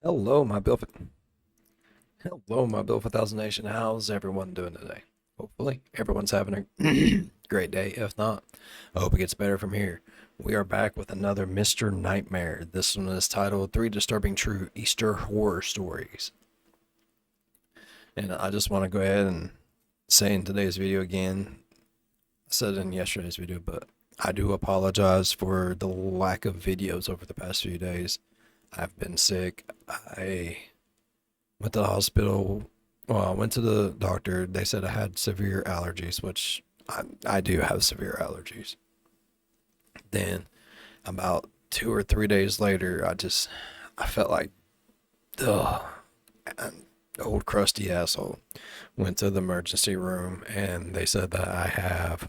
Hello, my Bill. Hello, my Bill 1000 Nation. How's everyone doing today? Hopefully, everyone's having a great day. If not, I hope it gets better from here. We are back with another Mr. Nightmare. This one is titled Three Disturbing True Easter Horror Stories. And I just want to go ahead and say in today's video again, I said it in yesterday's video, but I do apologize for the lack of videos over the past few days. I've been sick. I went to the hospital. Well, I went to the doctor. They said I had severe allergies, which I do have severe allergies. Then, about 2 or 3 days later, I felt like, ugh, an old crusty asshole. Went to the emergency room, and they said that I have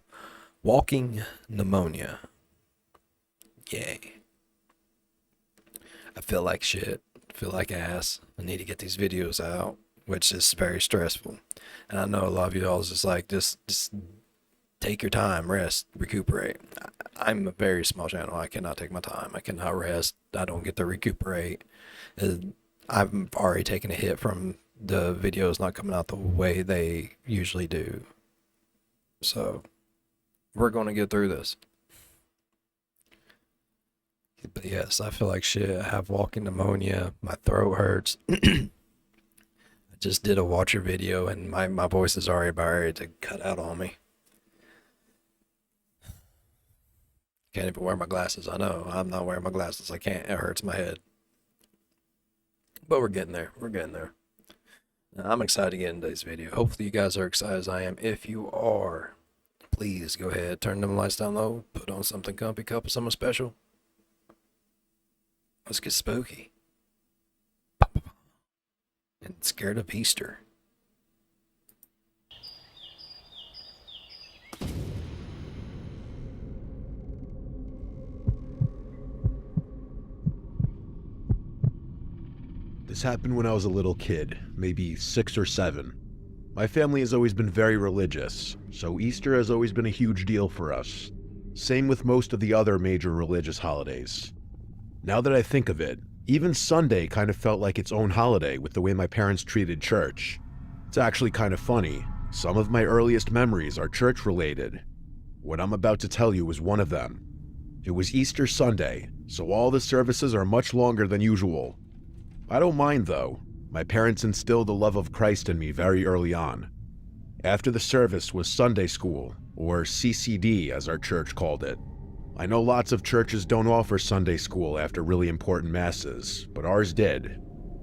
walking pneumonia. Yay. I feel like shit. I feel like ass. I need to get these videos out, which is very stressful. And I know a lot of you all is just like, just take your time, rest, recuperate. I'm a very small channel. I cannot take my time. I cannot rest. I don't get to recuperate. I've already taken a hit from the videos not coming out the way they usually do. So we're going to get through this. But yes, I feel like shit. I have walking pneumonia. My throat hurts. I just did a watcher video and my voice is already about ready to cut out on me. Can't even wear my glasses. I know. I'm not wearing my glasses. I can't. It hurts my head. But we're getting there. We're getting there. I'm excited to get into this video. Hopefully you guys are excited as I am. If you are, please go ahead. Turn them lights down low. Put on something comfy. Cup of something special. Let's get spooky. And scared of Easter. This happened when I was a little kid, maybe 6 or 7. My family has always been very religious, so Easter has always been a huge deal for us. Same with most of the other major religious holidays. Now that I think of it, even Sunday kind of felt like its own holiday with the way my parents treated church. It's actually kind of funny. Some of my earliest memories are church-related. What I'm about to tell you is one of them. It was Easter Sunday, so all the services are much longer than usual. I don't mind though. My parents instilled the love of Christ in me very early on. After the service was Sunday school, or CCD as our church called it. I know lots of churches don't offer Sunday school after really important masses, but ours did.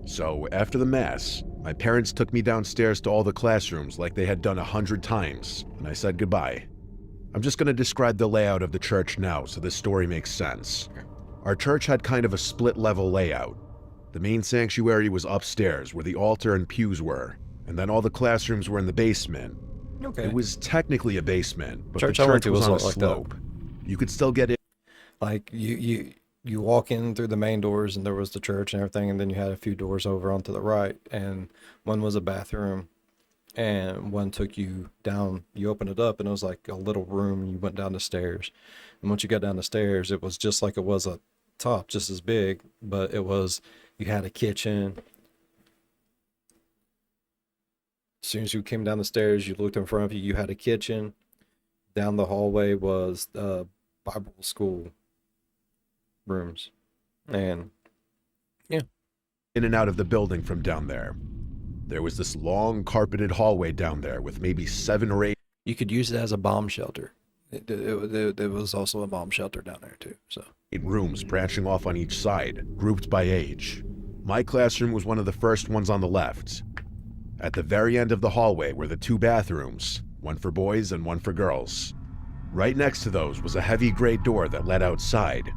So after the mass, my parents took me downstairs to all the classrooms like they had done 100 times, and I said goodbye. I'm just going to describe the layout of the church now so this story makes sense. Our church had kind of a split-level layout. The main sanctuary was upstairs where the altar and pews were, and then all the classrooms were in the basement. Okay. It was technically a basement, but the Church I went church to was on a was like that. slope. You could still get in. Like you walk in through the main doors and there was the church and everything, and then you had a few doors over onto the right, and one was a bathroom, and one took you down. You opened it up and it was like a little room, and you went down the stairs. And once you got down the stairs, it was just like it was a top, just as big, but you had a kitchen. As soon as you came down the stairs, you looked in front of you, you had a kitchen. Down the hallway was Bible school rooms. And yeah. In and out of the building from down there. There was this long carpeted hallway down there with maybe 7 or 8 You could use it as a bomb shelter. It was also a bomb shelter down there too. So rooms branching off on each side, grouped by age. My classroom was one of the first ones on the left. At the very end of the hallway were the 2 bathrooms, one for boys and one for girls. Right next to those was a heavy gray door that led outside.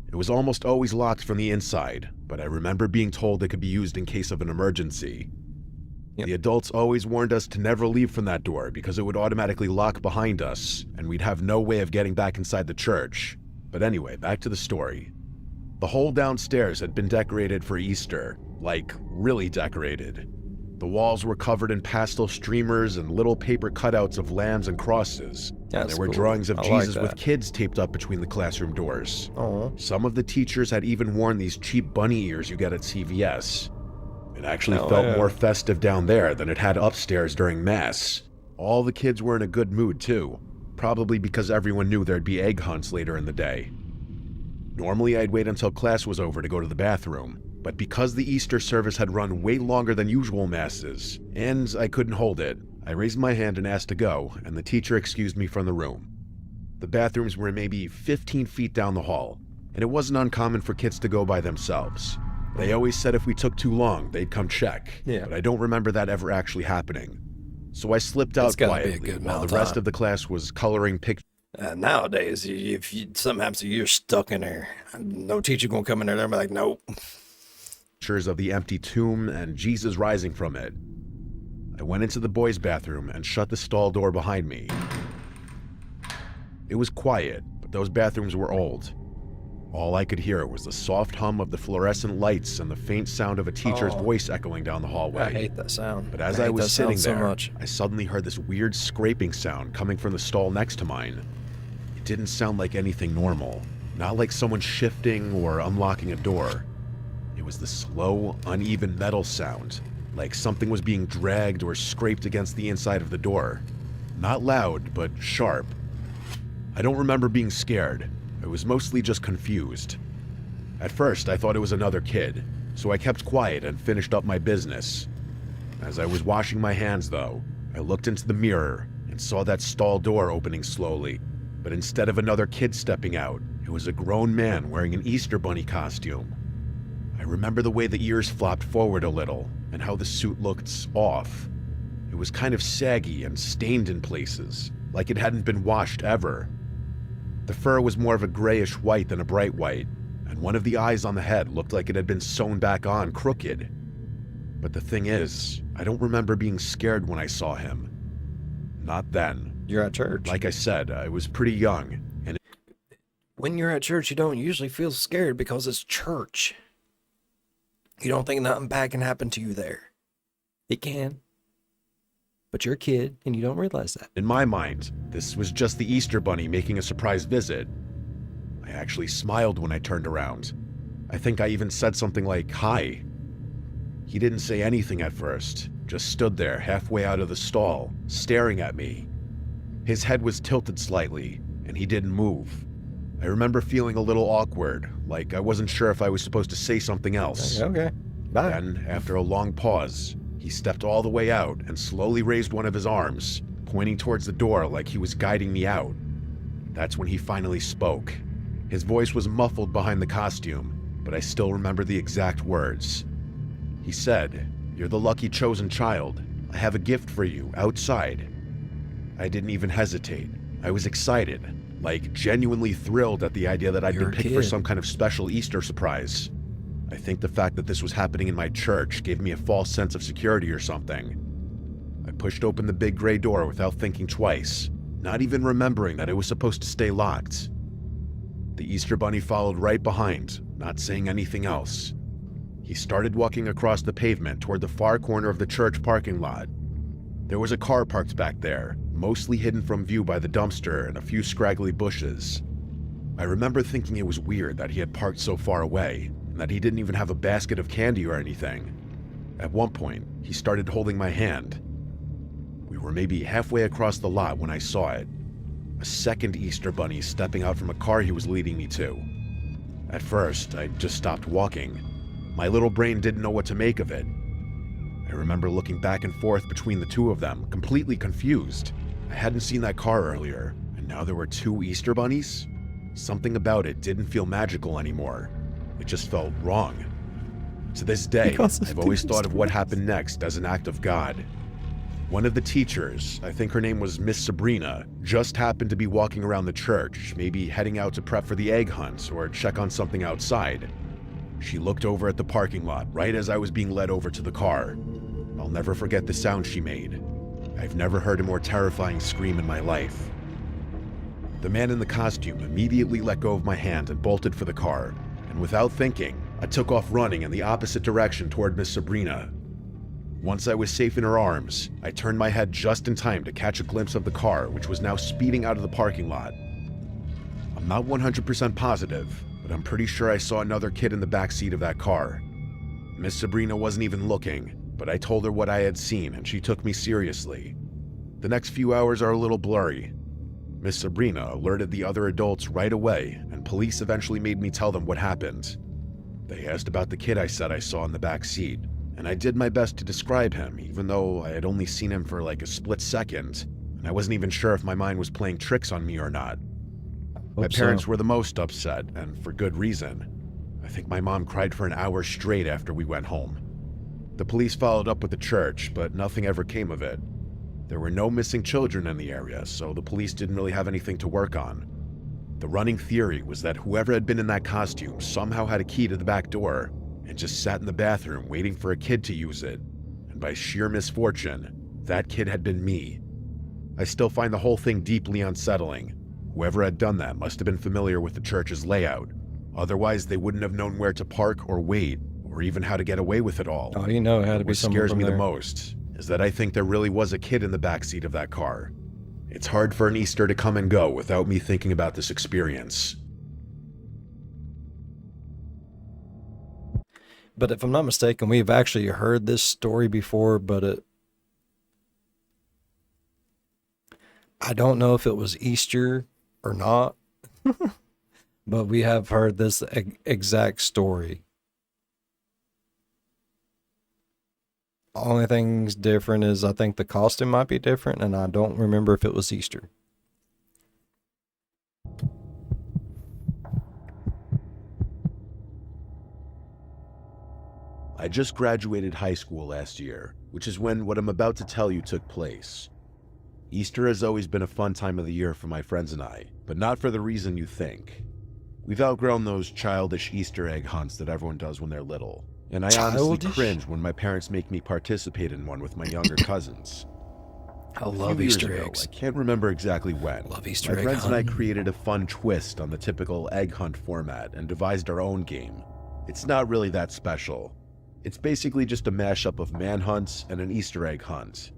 It was almost always locked from the inside, but I remember being told it could be used in case of an emergency. Yep. The adults always warned us to never leave from that door because it would automatically lock behind us, and we'd have no way of getting back inside the church. But anyway, back to the story. The whole downstairs had been decorated for Easter, like really decorated. The walls were covered in pastel streamers and little paper cutouts of lambs and crosses. And That's there were cool. drawings of I like Jesus with that. kids taped up between the classroom doors. Oh, Some of the teachers had even worn these cheap bunny ears you get at CVS. It actually hell felt more yeah. festive down there than it had upstairs during Mass. All the kids were in a good mood, too. Probably because everyone knew there'd be egg hunts later in the day. Normally, I'd wait until class was over to go to the bathroom, but because the Easter service had run way longer than usual Masses, and I couldn't hold it, I raised my hand and asked to go, and the teacher excused me from the room. The bathrooms were maybe 15 feet down the hall, and it wasn't uncommon for kids to go by themselves. They always said if we took too long, they'd come check, Yeah. but I don't remember that ever actually happening. So I slipped It's out gotta be a quietly good while amount the of rest time. of the class was coloring pictures Nowadays, if something happens to you, you're stuck in there. No teacher gonna come in there and be like, nope. of the empty tomb and Jesus rising from it. I went into the boys' bathroom and shut the stall door behind me. It was quiet, but those bathrooms were old. All I could hear was the soft hum of the fluorescent lights and the faint sound of a teacher's Oh. voice echoing down the hallway. I hate that sound. But as I I hate was that sitting sound there, so much. I suddenly heard this weird scraping sound coming from the stall next to mine. It didn't sound like anything normal, not like someone shifting or unlocking a door. It was the slow, uneven metal sound, like something was being dragged or scraped against the inside of the door. Not loud, but sharp. I don't remember being scared. I was mostly just confused. At first, I thought it was another kid, so I kept quiet and finished up my business. As I was washing my hands, though, I looked into the mirror and saw that stall door opening slowly. But instead of another kid stepping out, it was a grown man wearing an Easter bunny costume. I remember the way the ears flopped forward a little and how the suit looked off. It was kind of saggy and stained in places, like it hadn't been washed ever. The fur was more of a grayish white than a bright white, and one of the eyes on the head looked like it had been sewn back on crooked. But the thing is, I don't remember being scared when I saw him. Not then. You're at church. Like I said, I was pretty young, and When you're at church, you don't usually feel scared because it's church. You don't think nothing bad can happen to you there. It can. But you're a kid and you don't realize that. in my mind, this was just the Easter bunny making a surprise visit. I actually smiled when I turned around. I think I even said something like, "Hi." He didn't say anything at first, just stood there halfway out of the stall, staring at me. His head was tilted slightly, and he didn't move. I remember feeling a little awkward, like I wasn't sure if I was supposed to say something else. Okay. Bye. Then, after a long pause, he stepped all the way out and slowly raised one of his arms, pointing towards the door like he was guiding me out. That's when he finally spoke. His voice was muffled behind the costume, but I still remember the exact words. He said, "You're the lucky chosen child. I have a gift for you, outside." I didn't even hesitate. I was excited, like genuinely thrilled at the idea that I'd You're been a picked for kid. some kind of special Easter surprise. I think the fact that this was happening in my church gave me a false sense of security or something. I pushed open the big gray door without thinking twice, not even remembering that it was supposed to stay locked. The Easter bunny followed right behind, not saying anything else. He started walking across the pavement toward the far corner of the church parking lot. There was a car parked back there, mostly hidden from view by the dumpster and a few scraggly bushes. I remember thinking it was weird that he had parked so far away, and that he didn't even have a basket of candy or anything. At one point, he started holding my hand. We were maybe halfway across the lot when I saw it. A second Easter bunny stepping out from a car he was leading me to. At first, I just stopped walking. My little brain didn't know what to make of it. I remember looking back and forth between the two of them, completely confused. I hadn't seen that car earlier, and now there were two Easter bunnies? Something about it didn't feel magical anymore. It just felt wrong. To this day, Because of I've always the thought of what Easter happened next as an act of God. One of the teachers, I think her name was Miss Sabrina, just happened to be walking around the church, maybe heading out to prep for the egg hunt or check on something outside. She looked over at the parking lot right as I was being led over to the car. I'll never forget the sound she made. I've never heard a more terrifying scream in my life. The man in the costume immediately let go of my hand and bolted for the car, and without thinking, I took off running in the opposite direction toward Miss Sabrina. Once I was safe in her arms, I turned my head just in time to catch a glimpse of the car, which was now speeding out of the parking lot. I'm not 100% positive, but I'm pretty sure I saw another kid in the back seat of that car. Miss Sabrina wasn't even looking, but I told her what I had seen and she took me seriously. The next few hours are a little blurry. Miss Sabrina alerted the other adults right away, and police eventually made me tell them what happened. They asked about the kid I said I saw in the back seat, and I did my best to describe him, even though I had only seen him for like a split second, and I wasn't even sure if my mind was playing tricks on me or not. My parents were the most upset, and for good reason. I think my mom cried for an hour straight after we went home. The police followed up with the church, but nothing ever came of it. There were no missing children in the area, so the police didn't really have anything to work on. The running theory was that whoever had been in that costume somehow had a key to the back door and just sat in the bathroom waiting for a kid to use it. And by sheer misfortune, that kid had been me. I still find the whole thing deeply unsettling. Whoever had done that must have been familiar with the church's layout. Otherwise, they wouldn't have known where to park or wait, or even how to get away with it all. Oh, you know it had to be What someone scares from me the there. most is that I think there really was a kid in the backseat of that car. It's hard for an Easter to come and go without me thinking about this experience. But if I'm not mistaken, we've actually heard this story before, but I don't know if it was Easter or not, but we have heard this exact story. Only thing's different is I think the costume might be different, and I don't remember if it was Easter. I just graduated high school last year, which is when what I'm about to tell you took place. Easter has always been a fun time of the year for my friends and I, but not for the reason you think. We've outgrown those childish Easter egg hunts that everyone does when they're little, and I honestly Childish? cringe when my parents make me participate in one with my younger cousins. I A love few years Easter ago, eggs. I can't remember exactly when. Love Easter My egg friends and I hunting. created a fun twist on the typical egg hunt format and devised our own game. It's not really that special. It's basically just a mashup of manhunts and an Easter egg hunt.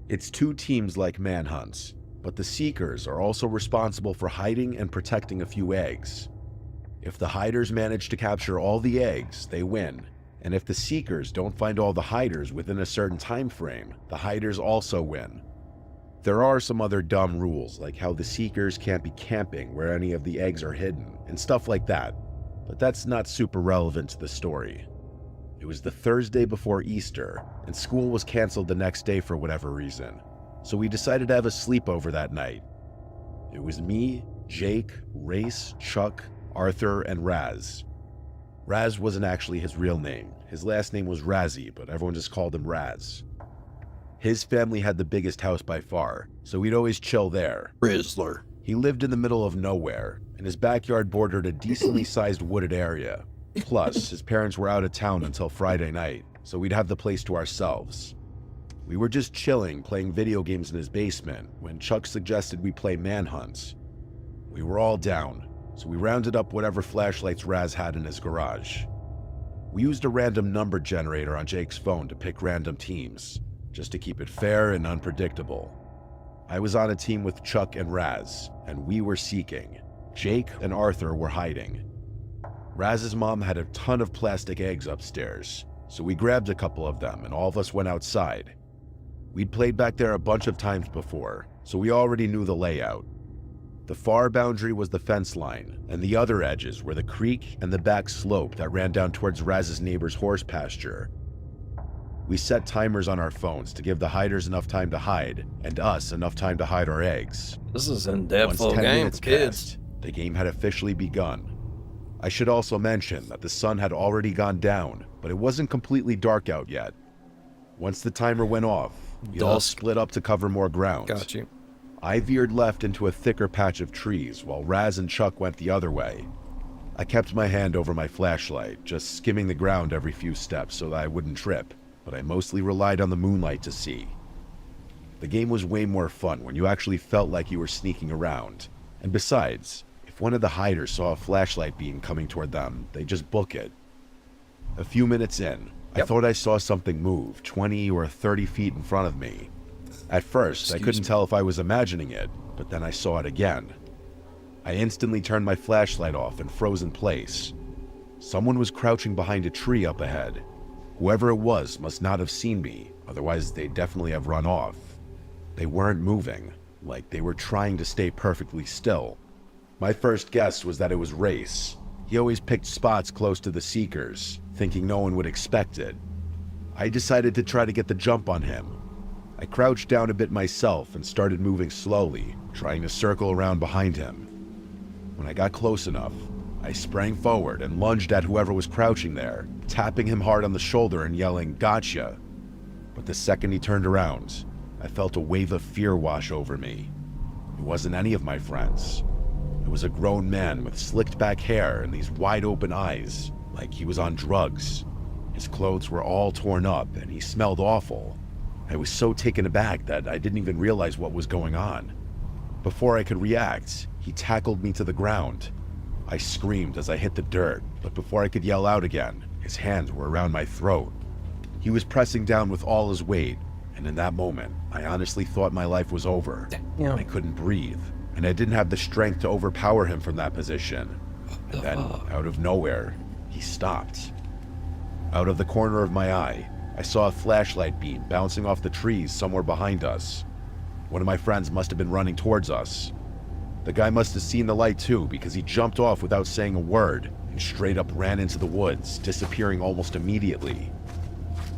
It's two teams like manhunts, but the seekers are also responsible for hiding and protecting a few eggs. If the hiders manage to capture all the eggs, they win. And if the seekers don't find all the hiders within a certain time frame, the hiders also win. There are some other dumb rules, like how the seekers can't be camping where any of the eggs are hidden, and stuff like that, but that's not super relevant to the story. It was the Thursday before Easter, and school was canceled the next day for whatever reason, so we decided to have a sleepover that night. It was me, Jake, Race, Chuck, Arthur, and Raz. Raz wasn't actually his real name. His last name was Razzie, but everyone just called him Raz. His family had the biggest house by far, so we'd always chill there. Rizzler. He lived in the middle of nowhere, and his backyard bordered a decently sized wooded area. Plus, his parents were out of town until Friday night, so we'd have the place to ourselves. We were just chilling, playing video games in his basement, when Chuck suggested we play manhunts. We were all down, so we rounded up whatever flashlights Raz had in his garage. We used a random number generator on Jake's phone to pick random teams, just to keep it fair and unpredictable. I was on a team with Chuck and Raz, and we were seeking. Jake and Arthur were hiding. Raz's mom had a ton of plastic eggs upstairs, so we grabbed a couple of them and all of us went outside. We'd played back there a bunch of times before, so we already knew the layout. The far boundary was the fence line, and the other edges were the creek and the back slope that ran down towards Raz's neighbor's horse pasture. We set timers on our phones to give the hiders enough time to hide, and us enough time to hide our eggs. This is an in-depth Once little 10 game minutes for kids. passed, the game had officially begun. I should also mention that the sun had already gone down, but it wasn't completely dark out yet. Once the timer went off, we all Dusk. split up to cover more ground. Got you. I veered left into a thicker patch of trees while Raz and Chuck went the other way. I kept my hand over my flashlight, just skimming the ground every few steps so that I wouldn't trip, but I mostly relied on the moonlight to see. The game was way more fun when you actually felt like you were sneaking around. And besides, if one of the hiders saw a flashlight beam coming toward them, they'd just book it. A few minutes in, I Yep. thought I saw something move 20 or 30 feet in front of me. At first, I couldn't tell if I was imagining it, but then I saw it again. I instantly turned my flashlight off and froze in place. Someone was crouching behind a tree up ahead. Whoever it was must not have seen me, otherwise they'd definitely have run off. They weren't moving, like they were trying to stay perfectly still. My first guess was that it was Race. He always picked spots close to the Seekers, thinking no one would expect it. I decided to try to get the jump on him. I crouched down a bit myself and started moving slowly, trying to circle around behind him. When I got close enough, I sprang forward and lunged at whoever was crouching there, tapping him hard on the shoulder and yelling, "Gotcha!" But the second he turned around, I felt a wave of fear wash over me. It wasn't any of my friends. It was a grown man with slicked back hair and these wide open eyes, like he was on drugs. His clothes were all torn up and he smelled awful. I was so taken aback that I didn't even realize what was going on. Before I could react, he tackled me to the ground. I screamed as I hit the dirt, but before I could yell out again, his hands were around my throat. He was pressing down with all his weight, and in that moment, I honestly thought my life was over. I couldn't breathe, and I didn't have the strength to overpower him from that position. And then, out of nowhere, he stopped. Out of the corner of my eye, I saw a flashlight beam bouncing off the trees somewhere behind us. One of my friends must have been running towards us. The guy must have seen the light too, because he jumped off without saying a word and straight up ran into the woods, disappearing almost immediately.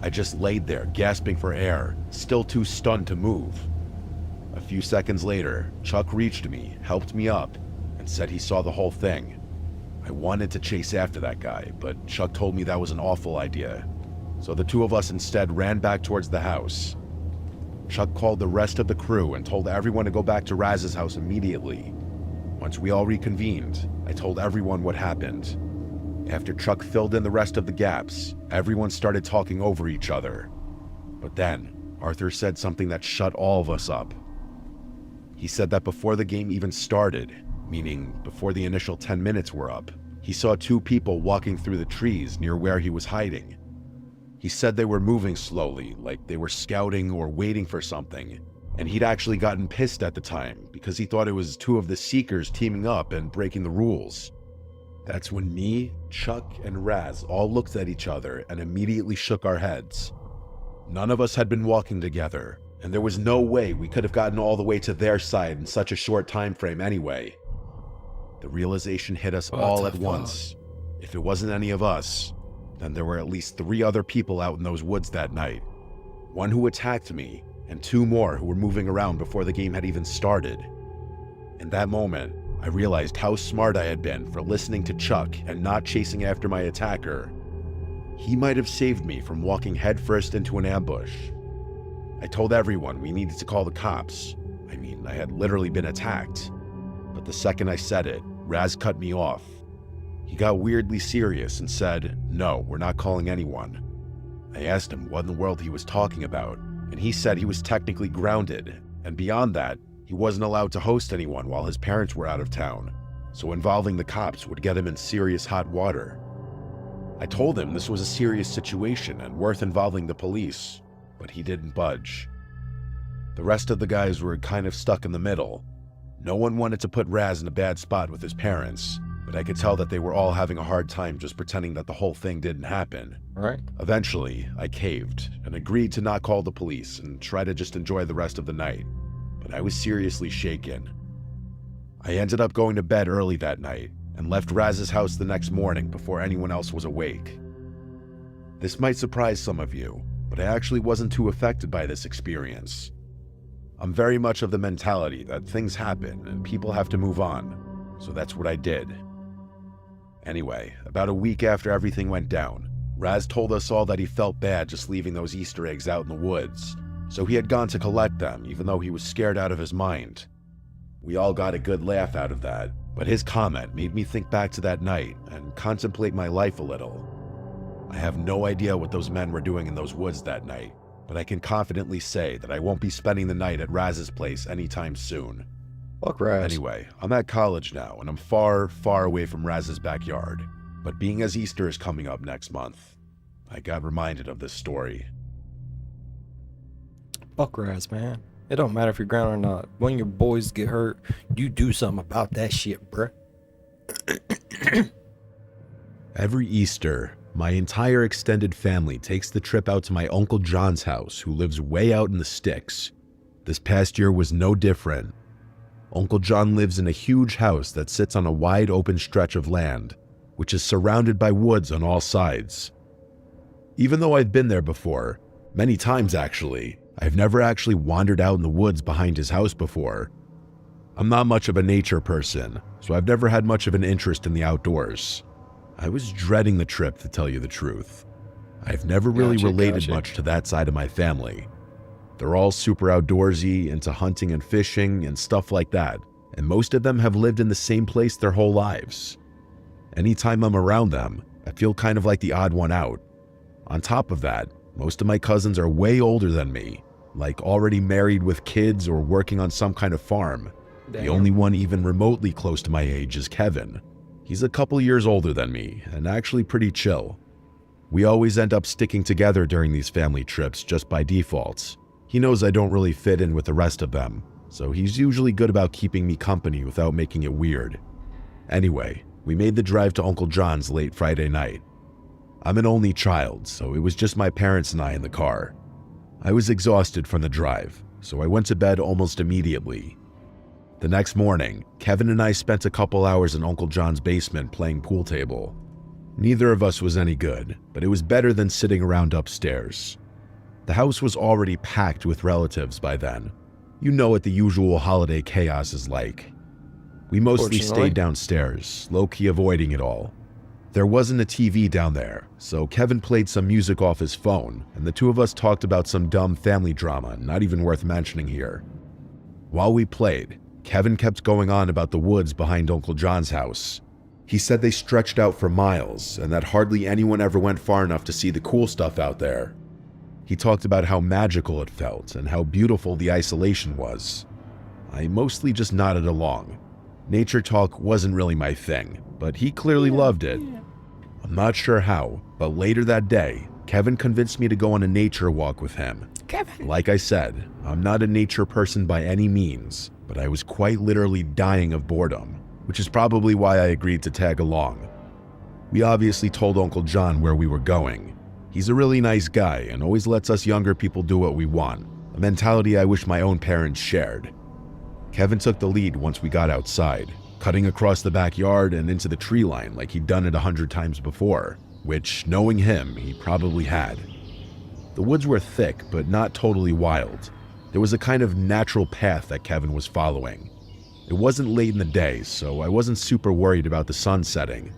I just laid there, gasping for air, still too stunned to move. A few seconds later, Chuck reached me, helped me up, and said he saw the whole thing. I wanted to chase after that guy, but Chuck told me that was an awful idea. So the two of us instead ran back towards the house. Chuck called the rest of the crew and told everyone to go back to Raz's house immediately. Once we all reconvened, I told everyone what happened. After Chuck filled in the rest of the gaps, everyone started talking over each other. But then, Arthur said something that shut all of us up. He said that before the game even started, meaning before the initial 10 minutes were up, he saw two people walking through the trees near where he was hiding. He said they were moving slowly, like they were scouting or waiting for something, and he'd actually gotten pissed at the time because he thought it was two of the Seekers teaming up and breaking the rules. That's when me, Chuck, and Raz all looked at each other and immediately shook our heads. None of us had been walking together, and there was no way we could have gotten all the way to their side in such a short time frame anyway. The realization hit us all at once. If it wasn't any of us, then there were at least 3 other people out in those woods that night. One who attacked me, and 2 more who were moving around before the game had even started. In that moment, I realized how smart I had been for listening to Chuck and not chasing after my attacker. He might have saved me from walking headfirst into an ambush. I told everyone we needed to call the cops. I mean, I had literally been attacked. But the second I said it, Raz cut me off. He got weirdly serious and said, "No, we're not calling anyone." I asked him what in the world he was talking about, and he said he was technically grounded, and beyond that, he wasn't allowed to host anyone while his parents were out of town, so involving the cops would get him in serious hot water. I told him this was a serious situation and worth involving the police, but he didn't budge. The rest of the guys were kind of stuck in the middle. No one wanted to put Raz in a bad spot with his parents, but I could tell that they were all having a hard time just pretending that the whole thing didn't happen. Right. Eventually, I caved and agreed to not call the police and try to just enjoy the rest of the night, but I was seriously shaken. I ended up going to bed early that night and left Raz's house the next morning before anyone else was awake. This might surprise some of you, but I actually wasn't too affected by this experience. I'm very much of the mentality that things happen and people have to move on, so that's what I did. Anyway, about a week after everything went down, Raz told us all that he felt bad just leaving those Easter eggs out in the woods, so he had gone to collect them even though he was scared out of his mind. We all got a good laugh out of that, but his comment made me think back to that night and contemplate my life a little. I have no idea what those men were doing in those woods that night, but I can confidently say that I won't be spending the night at Raz's place anytime soon. Fuck Raz. Anyway, I'm at college now, and I'm far, far away from Raz's backyard. But being as Easter is coming up next month, I got reminded of this story. Buck rats, man. It don't matter if you're grounded or not. When your boys get hurt, you do something about that shit, bruh. Every Easter, my entire extended family takes the trip out to my Uncle John's house, who lives way out in the sticks. This past year was no different. Uncle John lives in a huge house that sits on a wide open stretch of land, which is surrounded by woods on all sides. Even though I've been there before, many times actually, I've never actually wandered out in the woods behind his house before. I'm not much of a nature person, so I've never had much of an interest in the outdoors. I was dreading the trip, to tell you the truth. I've never really related much to that side of my family. They're all super outdoorsy, into hunting and fishing and stuff like that, and most of them have lived in the same place their whole lives. Anytime I'm around them, I feel kind of like the odd one out. On top of that, most of my cousins are way older than me, like already married with kids or working on some kind of farm. Damn. The only one even remotely close to my age is Kevin. He's a couple years older than me, and actually pretty chill. We always end up sticking together during these family trips just by default. He knows I don't really fit in with the rest of them, so he's usually good about keeping me company without making it weird. Anyway, we made the drive to Uncle John's late Friday night. I'm an only child, so it was just my parents and I in the car. I was exhausted from the drive, so I went to bed almost immediately. The next morning, Kevin and I spent a couple hours in Uncle John's basement playing pool table. Neither of us was any good, but it was better than sitting around upstairs. The house was already packed with relatives by then. You know what the usual holiday chaos is like. We mostly stayed downstairs, low-key avoiding it all. There wasn't a TV down there, so Kevin played some music off his phone, and the two of us talked about some dumb family drama not even worth mentioning here. While we played, Kevin kept going on about the woods behind Uncle John's house. He said they stretched out for miles, and that hardly anyone ever went far enough to see the cool stuff out there. He talked about how magical it felt and how beautiful the isolation was. I mostly just nodded along. Nature talk wasn't really my thing, but he clearly loved it. I'm not sure how, but later that day, Kevin convinced me to go on a nature walk with him. Kevin. Like I said, I'm not a nature person by any means, but I was quite literally dying of boredom, which is probably why I agreed to tag along. We obviously told Uncle John where we were going. He's a really nice guy and always lets us younger people do what we want, a mentality I wish my own parents shared. Kevin took the lead once we got outside, cutting across the backyard and into the tree line like he'd done it 100 times before, which, knowing him, he probably had. The woods were thick, but not totally wild. There was a kind of natural path that Kevin was following. It wasn't late in the day, so I wasn't super worried about the sun setting.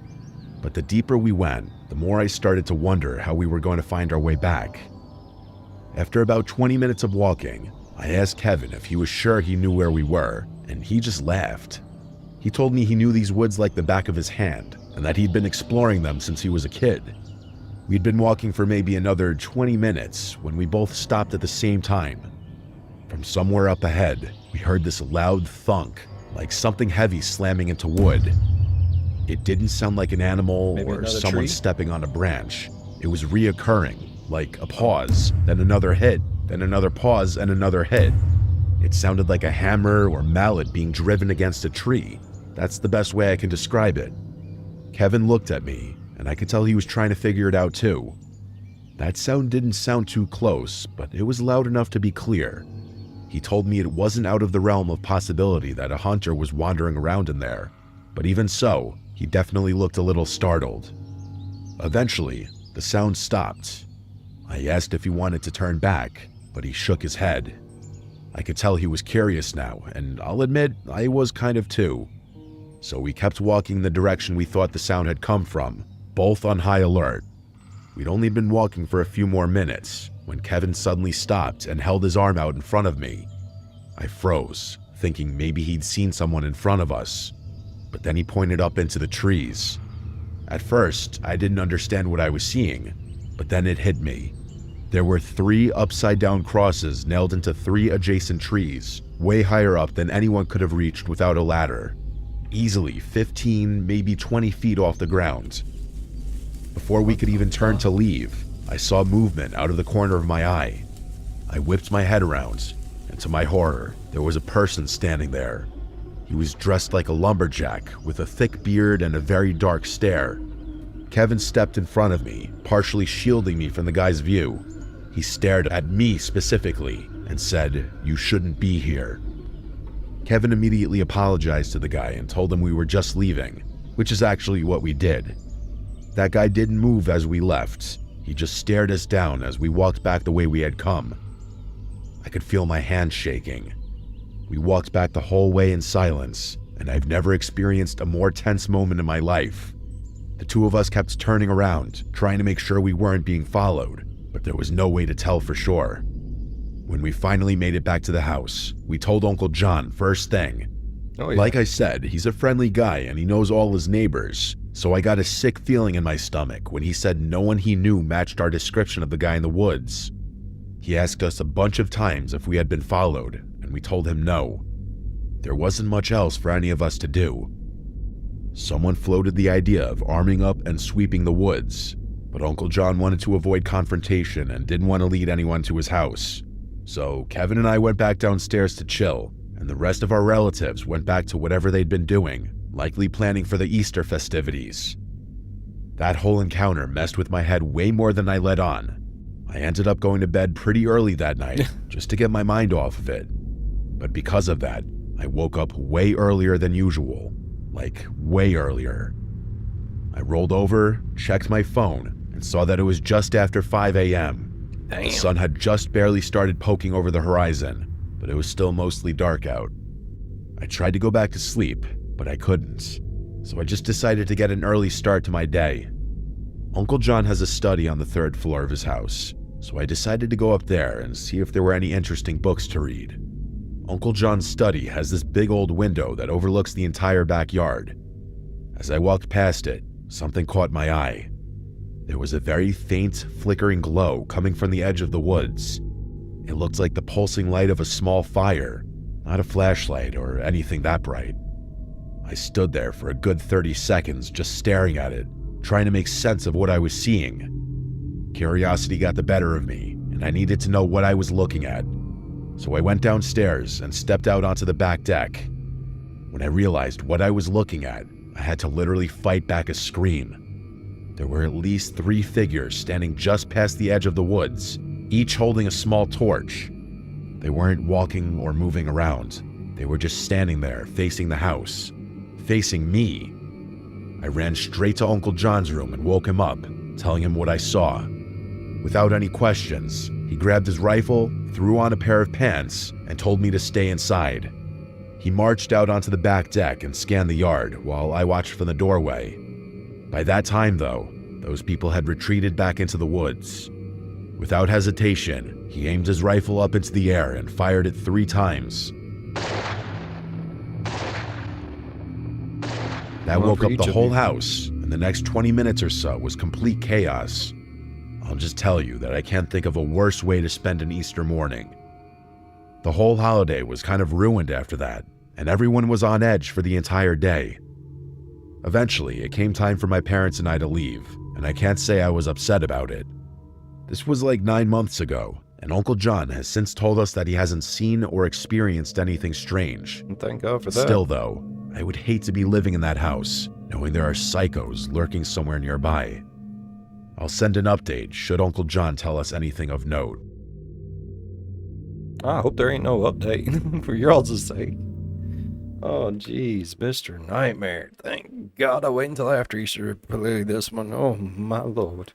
But the deeper we went, the more I started to wonder how we were going to find our way back. After about 20 minutes of walking, I asked Kevin if he was sure he knew where we were, and he just laughed. He told me he knew these woods like the back of his hand, and that he'd been exploring them since he was a kid. We'd been walking for maybe another 20 minutes when we both stopped at the same time. From somewhere up ahead, we heard this loud thunk, like something heavy slamming into wood. It didn't sound like an animal or someone stepping on a branch. It was reoccurring, like a pause, then another hit, then another pause and another hit. It sounded like a hammer or mallet being driven against a tree. That's the best way I can describe it. Kevin looked at me, and I could tell he was trying to figure it out too. That sound didn't sound too close, but it was loud enough to be clear. He told me it wasn't out of the realm of possibility that a hunter was wandering around in there, but even so, he definitely looked a little startled. Eventually, the sound stopped. I asked if he wanted to turn back, but he shook his head. I could tell he was curious now, and I'll admit I was kind of too. So we kept walking the direction we thought the sound had come from, both on high alert. We'd only been walking for a few more minutes when Kevin suddenly stopped and held his arm out in front of me. I froze, thinking maybe he'd seen someone in front of us, but then he pointed up into the trees. At first, I didn't understand what I was seeing, but then it hit me. There were 3 upside-down crosses nailed into 3 adjacent trees, way higher up than anyone could have reached without a ladder. Easily 15, maybe 20 feet off the ground. Before we could even turn to leave, I saw movement out of the corner of my eye. I whipped my head around, and to my horror, there was a person standing there. He was dressed like a lumberjack with a thick beard and a very dark stare. Kevin stepped in front of me, partially shielding me from the guy's view. He stared at me specifically and said, "You shouldn't be here." Kevin immediately apologized to the guy and told him we were just leaving, which is actually what we did. That guy didn't move as we left. He just stared us down as we walked back the way we had come. I could feel my hands shaking. We walked back the whole way in silence, and I've never experienced a more tense moment in my life. The two of us kept turning around, trying to make sure we weren't being followed, but there was no way to tell for sure. When we finally made it back to the house, we told Uncle John first thing. Oh, yeah. Like I said, he's a friendly guy and he knows all his neighbors, so I got a sick feeling in my stomach when he said no one he knew matched our description of the guy in the woods. He asked us a bunch of times if we had been followed, and we told him no. There wasn't much else for any of us to do. Someone floated the idea of arming up and sweeping the woods, but Uncle John wanted to avoid confrontation and didn't want to lead anyone to his house. So Kevin and I went back downstairs to chill, and the rest of our relatives went back to whatever they'd been doing, likely planning for the Easter festivities. That whole encounter messed with my head way more than I let on. I ended up going to bed pretty early that night, just to get my mind off of it. But because of that, I woke up way earlier than usual. Like, way earlier. I rolled over, checked my phone, and saw that it was just after 5 a.m. Damn. The sun had just barely started poking over the horizon, but it was still mostly dark out. I tried to go back to sleep, but I couldn't, so I just decided to get an early start to my day. Uncle John has a study on the 3rd floor of his house, so I decided to go up there and see if there were any interesting books to read. Uncle John's study has this big old window that overlooks the entire backyard. As I walked past it, something caught my eye. There was a very faint, flickering glow coming from the edge of the woods. It looked like the pulsing light of a small fire, not a flashlight or anything that bright. I stood there for a good 30 seconds just staring at it, trying to make sense of what I was seeing. Curiosity got the better of me, and I needed to know what I was looking at. So I went downstairs and stepped out onto the back deck. When I realized what I was looking at, I had to literally fight back a scream. There were at least 3 figures standing just past the edge of the woods, each holding a small torch. They weren't walking or moving around. They were just standing there, facing the house, facing me. I ran straight to Uncle John's room and woke him up, telling him what I saw. Without any questions, he grabbed his rifle, threw on a pair of pants, and told me to stay inside. He marched out onto the back deck and scanned the yard while I watched from the doorway. By that time, though, those people had retreated back into the woods. Without hesitation, he aimed his rifle up into the air and fired it 3 times. That woke up the whole house, and the next 20 minutes or so was complete chaos. I'll just tell you that I can't think of a worse way to spend an Easter morning. The whole holiday was kind of ruined after that, and everyone was on edge for the entire day. Eventually, it came time for my parents and I to leave, and I can't say I was upset about it. This was like 9 months ago, and Uncle John has since told us that he hasn't seen or experienced anything strange. Thank God for that. Still though, I would hate to be living in that house, knowing there are psychos lurking somewhere nearby. I'll send an update should Uncle John tell us anything of note. I hope there ain't no update for your all's sake. Oh, jeez, Mr. Nightmare. Thank God I wait until after Easter to play this one. Oh, my Lord.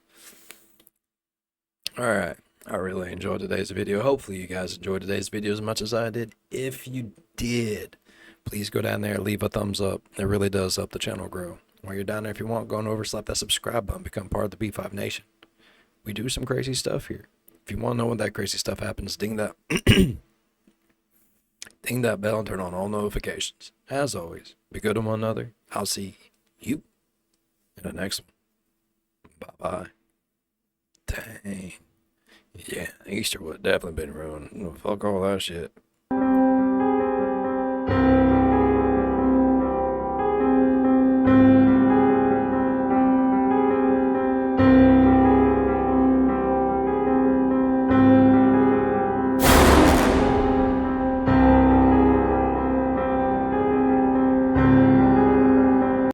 Alright, I really enjoyed today's video. Hopefully you guys enjoyed today's video as much as I did. If you did, please go down there and leave a thumbs up. It really does help the channel grow. While you're down there, if you want, go on over, slap that subscribe button, become part of the B5 Nation. We do some crazy stuff here. If you want to know when that crazy stuff happens, ding that ding that bell and turn on all notifications. As always, be good to one another. I'll see you in the next one. Bye-bye. Dang. Yeah, Easter would have definitely been ruined. Fuck all that shit.